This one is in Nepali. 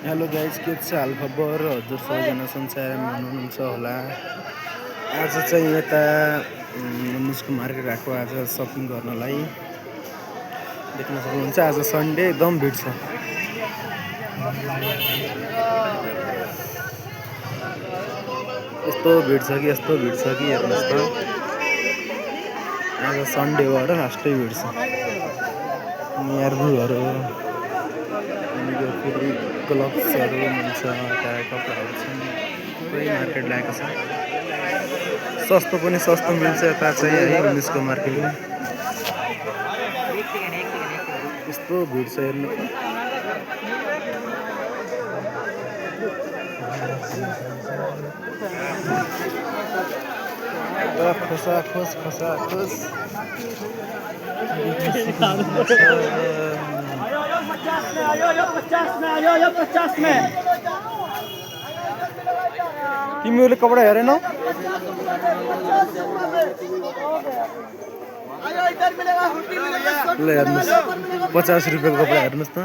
हेलो गाइज, के छ हालखबर? हजुर सबैजना सन्चैमा हुनुहुन्छ होला। आज चाहिँ यता निस्को मार्केट आएको आज सपिङ गर्नलाई। देख्न सक्नुहुन्छ आज सन्डे एकदम भिड छ। यस्तो भिड छ कि हेर्नुहोस् त। आज सन्डे भएर लास्टै भिड छ। हेर्नुहरू फेरि ग्लोभ्सहरू मिल्छ, कपडाहरू छन्। पुरै मार्केट लागेको छ। सस्तो पनि सस्तो मिल्छ यता चाहिँ है निस्को मार्केटमा। यस्तो भिड छ हेर्नु त। खोस तिमीहरूले कपडा हेरेनौ? ल हेर्नुहोस् 50 रुपियाँको कपडा हेर्नुहोस् त।